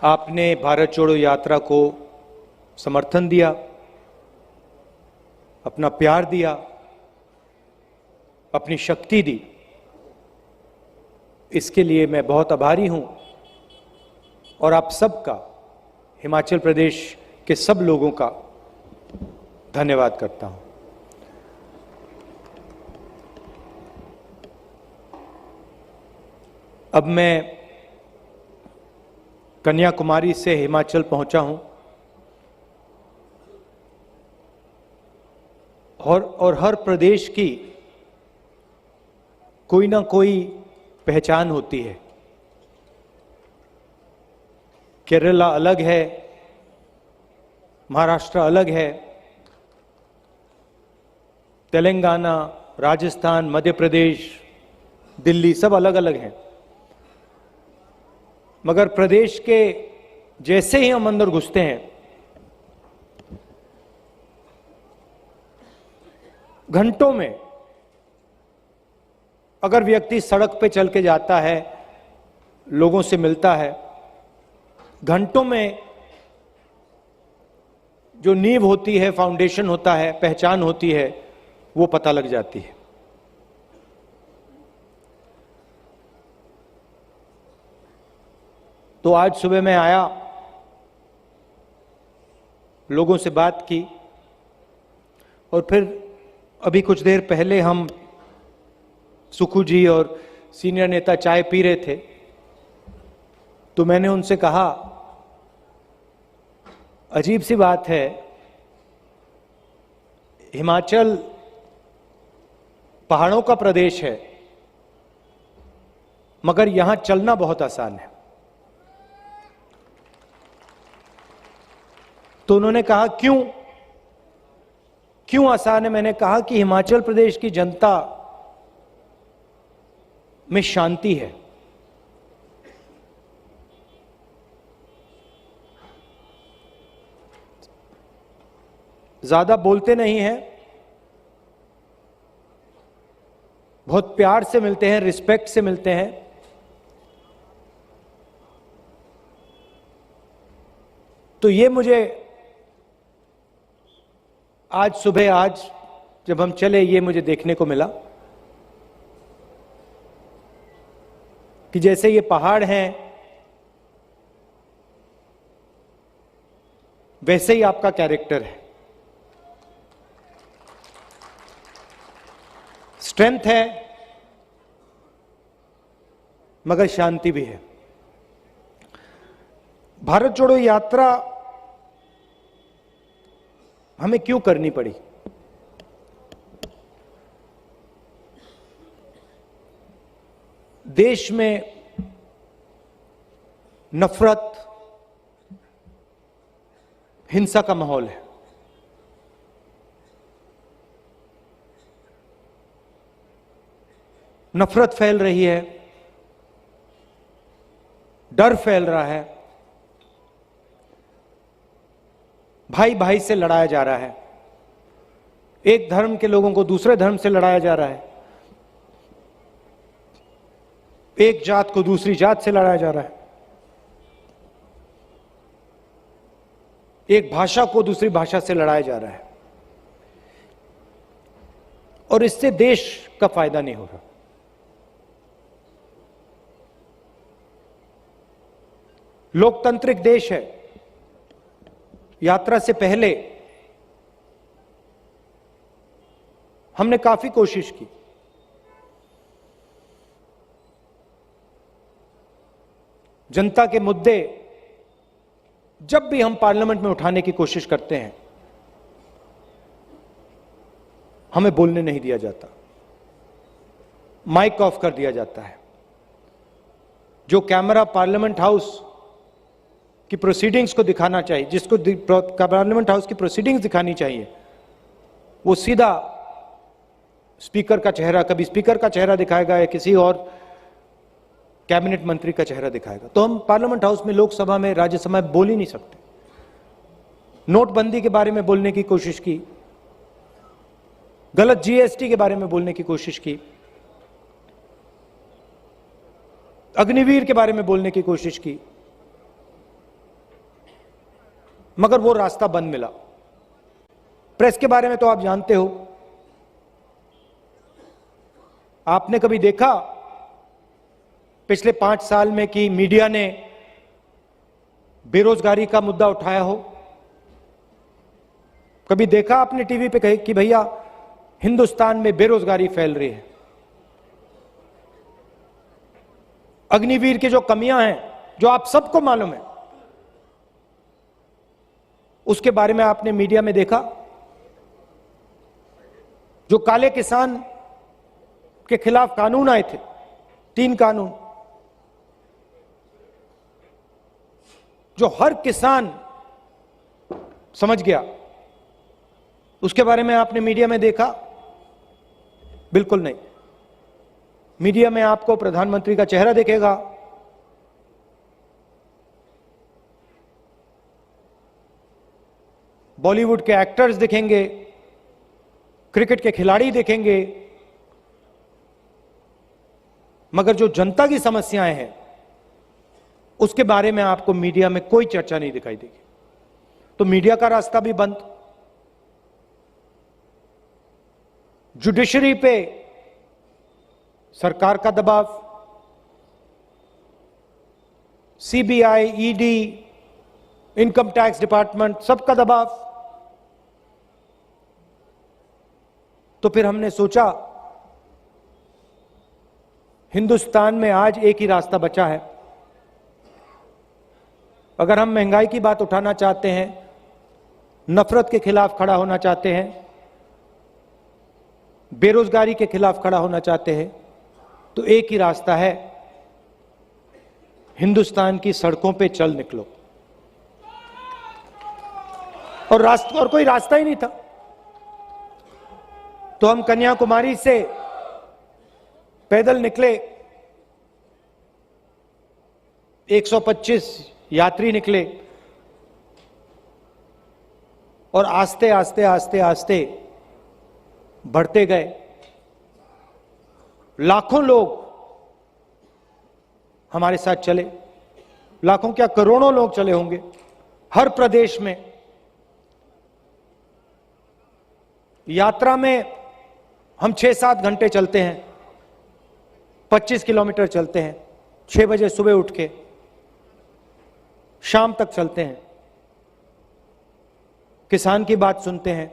आपने भारत जोड़ो यात्रा को समर्थन दिया, अपना प्यार दिया, अपनी शक्ति दी। इसके लिए मैं बहुत आभारी हूं और आप सबका, हिमाचल प्रदेश के सब लोगों का धन्यवाद करता हूं। अब मैं कन्याकुमारी से हिमाचल पहुंचा हूं और हर प्रदेश की कोई ना कोई पहचान होती है। केरला अलग है, महाराष्ट्र अलग है, तेलंगाना, राजस्थान, मध्य प्रदेश, दिल्ली सब अलग अलग हैं। मगर प्रदेश के जैसे ही हम अंदर घुसते हैं, घंटों में अगर व्यक्ति सड़क पे चल के जाता है, लोगों से मिलता है, घंटों में जो नींव होती है, फाउंडेशन होता है, पहचान होती है, वो पता लग जाती है। तो आज सुबह मैं आया, लोगों से बात की और फिर अभी कुछ देर पहले हम सुखू जी और सीनियर नेता चाय पी रहे थे, तो मैंने उनसे कहा, अजीब सी बात है, हिमाचल पहाड़ों का प्रदेश है, मगर यहां चलना बहुत आसान है। तो उन्होंने कहा क्यों आसान है? मैंने कहा कि हिमाचल प्रदेश की जनता में शांति है। ज्यादा बोलते नहीं हैं, बहुत प्यार से मिलते हैं, रिस्पेक्ट से मिलते हैं। तो ये मुझे आज जब हम चले, ये मुझे देखने को मिला कि जैसे ये पहाड़ हैं, वैसे ही आपका कैरेक्टर है। स्ट्रेंथ है, मगर शांति भी है। भारत जोड़ो यात्रा हमें क्यों करनी पड़ी? देश में नफरत, हिंसा का माहौल है। नफरत फैल रही है, डर फैल रहा है, भाई भाई से लड़ाया जा रहा है, एक धर्म के लोगों को दूसरे धर्म से लड़ाया जा रहा है, एक जात को दूसरी जात से लड़ाया जा रहा है, एक भाषा को दूसरी भाषा से लड़ाया जा रहा है, और इससे देश का फायदा नहीं हो रहा। लोकतांत्रिक देश है। यात्रा से पहले हमने काफी कोशिश की। जनता के मुद्दे जब भी हम पार्लियामेंट में उठाने की कोशिश करते हैं, हमें बोलने नहीं दिया जाता, माइक ऑफ कर दिया जाता है। जो कैमरा पार्लियामेंट हाउस की प्रोसीडिंग्स को दिखाना चाहिए, जिसको पार्लियामेंट हाउस की प्रोसीडिंग्स दिखानी चाहिए, वो सीधा स्पीकर का चेहरा, कभी स्पीकर का चेहरा दिखाएगा या किसी और कैबिनेट मंत्री का चेहरा दिखाएगा। तो हम पार्लियामेंट हाउस में, लोकसभा में, राज्यसभा में बोल ही नहीं सकते। नोटबंदी के बारे में बोलने की कोशिश की, गलत जीएसटी के बारे में बोलने की कोशिश की, अग्निवीर के बारे में बोलने की कोशिश की, मगर वो रास्ता बंद मिला। प्रेस के बारे में तो आप जानते हो। आपने कभी देखा पिछले 5 साल में कि मीडिया ने बेरोजगारी का मुद्दा उठाया हो? कभी देखा आपने टीवी पे कहे कि भैया हिंदुस्तान में बेरोजगारी फैल रही है? अग्निवीर की जो कमियां हैं, जो आप सबको मालूम है, उसके बारे में आपने मीडिया में देखा? जो काले किसान के खिलाफ कानून आए थे, 3 कानून, जो हर किसान समझ गया, उसके बारे में आपने मीडिया में देखा? बिल्कुल नहीं। मीडिया में आपको प्रधानमंत्री का चेहरा दिखेगा, बॉलीवुड के एक्टर्स दिखेंगे, क्रिकेट के खिलाड़ी दिखेंगे, मगर जो जनता की समस्याएं हैं उसके बारे में आपको मीडिया में कोई चर्चा नहीं दिखाई देगी। तो मीडिया का रास्ता भी बंद। जुडिशरी पे सरकार का दबाव, CBI, ED, income tax department, सबका दबाव। तो फिर हमने सोचा हिंदुस्तान में आज एक ही रास्ता बचा है। अगर हम महंगाई की बात उठाना चाहते हैं, नफरत के खिलाफ खड़ा होना चाहते हैं, बेरोजगारी के खिलाफ खड़ा होना चाहते हैं, तो एक ही रास्ता है, हिंदुस्तान की सड़कों पे चल निकलो। और कोई रास्ता ही नहीं था। तो हम कन्याकुमारी से पैदल निकले, 125 यात्री निकले, और आस्ते आस्ते आस्ते आस्ते बढ़ते गए। लाखों लोग हमारे साथ चले, लाखों क्या करोड़ों लोग चले होंगे हर प्रदेश में। यात्रा में हम 6-7 घंटे चलते हैं, 25 किलोमीटर चलते हैं, 6 बजे सुबह उठ के शाम तक चलते हैं, किसान की बात सुनते हैं,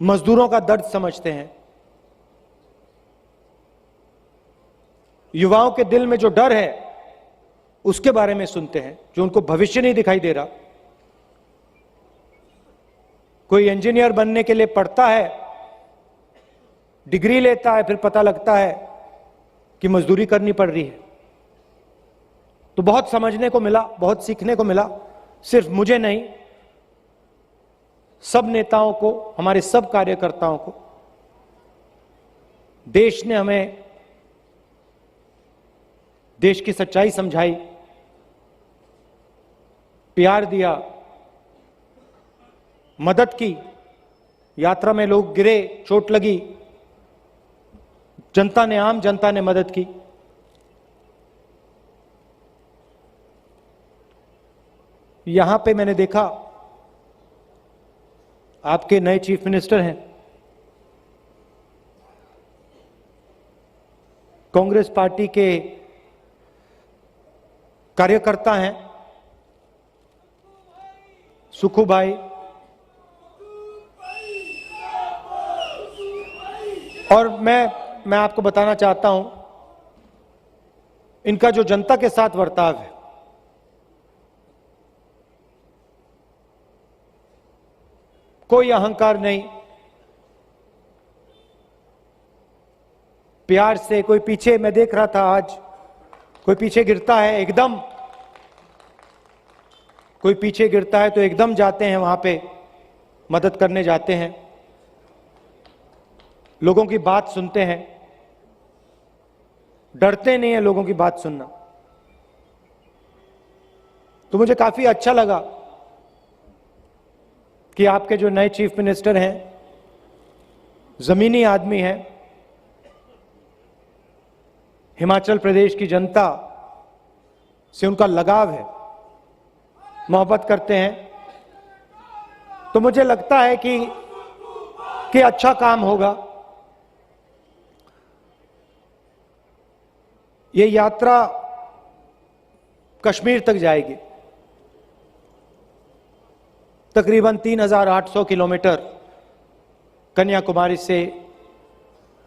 मजदूरों का दर्द समझते हैं, युवाओं के दिल में जो डर है उसके बारे में सुनते हैं, जो उनको भविष्य नहीं दिखाई दे रहा। कोई इंजीनियर बनने के लिए पढ़ता है, डिग्री लेता है, फिर पता लगता है कि मजदूरी करनी पड़ रही है। तो बहुत समझने को मिला, बहुत सीखने को मिला। सिर्फ मुझे नहीं, सब नेताओं को, हमारे सब कार्यकर्ताओं को। देश ने हमें देश की सच्चाई समझाई, प्यार दिया, मदद की। यात्रा में लोग गिरे, चोट लगी, जनता ने, आम जनता ने मदद की। यहां पे मैंने देखा आपके नए चीफ मिनिस्टर हैं, कांग्रेस पार्टी के कार्यकर्ता हैं, सुखू भाई, और मैं आपको बताना चाहता हूं, इनका जो जनता के साथ बर्ताव है, कोई अहंकार नहीं, प्यार से। कोई पीछे, मैं देख रहा था आज, कोई पीछे गिरता है एकदम, कोई पीछे गिरता है तो एकदम जाते हैं वहां पे, मदद करने जाते हैं, लोगों की बात सुनते हैं, डरते नहीं है लोगों की बात सुनना। तो मुझे काफी अच्छा लगा कि आपके जो नए चीफ मिनिस्टर हैं जमीनी आदमी हैं, हिमाचल प्रदेश की जनता से उनका लगाव है। मोहब्बत करते हैं, तो मुझे लगता है कि अच्छा काम होगा। ये यात्रा कश्मीर तक जाएगी। तकरीबन 3,800 किलोमीटर कन्याकुमारी से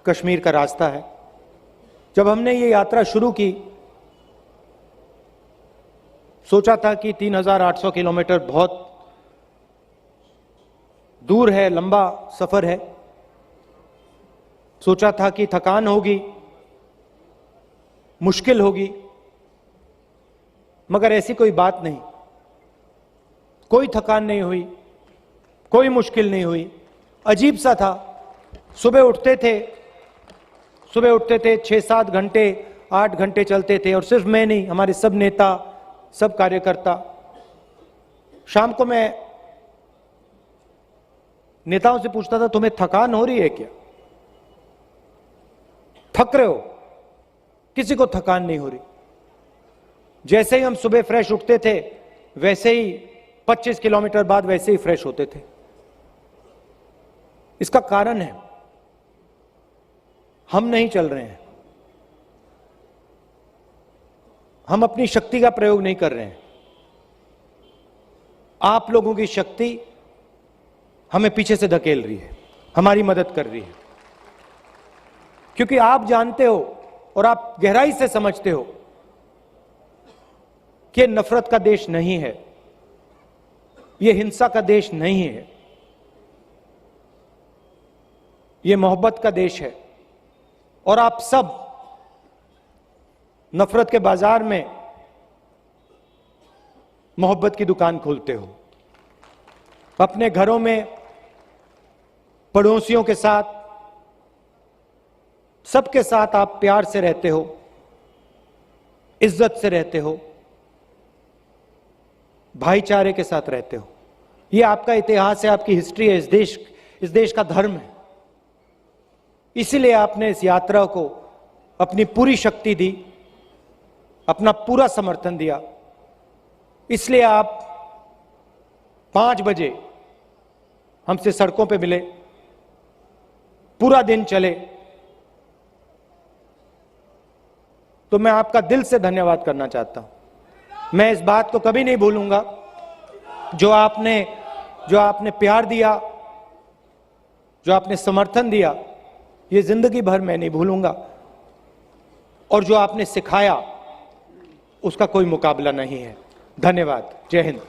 कश्मीर का रास्ता है। जब हमने ये यात्रा शुरू की, सोचा था कि 3,800 किलोमीटर बहुत दूर है, लंबा सफर है। सोचा था कि थकान होगी, मुश्किल होगी, मगर ऐसी कोई बात नहीं। कोई थकान नहीं हुई, कोई मुश्किल नहीं हुई। अजीब सा था। सुबह उठते थे 6-7 घंटे 8 घंटे चलते थे, और सिर्फ मैं नहीं, हमारे सब नेता, सब कार्यकर्ता। शाम को मैं नेताओं से पूछता था, तुम्हें थकान हो रही है क्या? थक रहे हो? किसी को थकान नहीं हो रही। जैसे ही हम सुबह फ्रेश उठते थे, वैसे ही 25 किलोमीटर बाद वैसे ही फ्रेश होते थे। इसका कारण है, हम नहीं चल रहे हैं, हम अपनी शक्ति का प्रयोग नहीं कर रहे हैं। आप लोगों की शक्ति हमें पीछे से धकेल रही है, हमारी मदद कर रही है। क्योंकि आप जानते हो और आप गहराई से समझते हो कि नफरत का देश नहीं है, यह हिंसा का देश नहीं है, यह मोहब्बत का देश है। और आप सब नफरत के बाजार में मोहब्बत की दुकान खोलते हो। अपने घरों में, पड़ोसियों के साथ, सबके साथ आप प्यार से रहते हो, इज्जत से रहते हो, भाईचारे के साथ रहते हो। यह आपका इतिहास है, आपकी हिस्ट्री है, इस देश का धर्म है। इसीलिए आपने इस यात्रा को अपनी पूरी शक्ति दी, अपना पूरा समर्थन दिया। इसलिए आप 5 बजे हमसे सड़कों पे मिले, पूरा दिन चले। तो मैं आपका दिल से धन्यवाद करना चाहता हूं। मैं इस बात को कभी नहीं भूलूंगा, जो आपने प्यार दिया, जो आपने समर्थन दिया, ये जिंदगी भर मैं नहीं भूलूंगा। और जो आपने सिखाया, उसका कोई मुकाबला नहीं है। धन्यवाद। जय हिंद।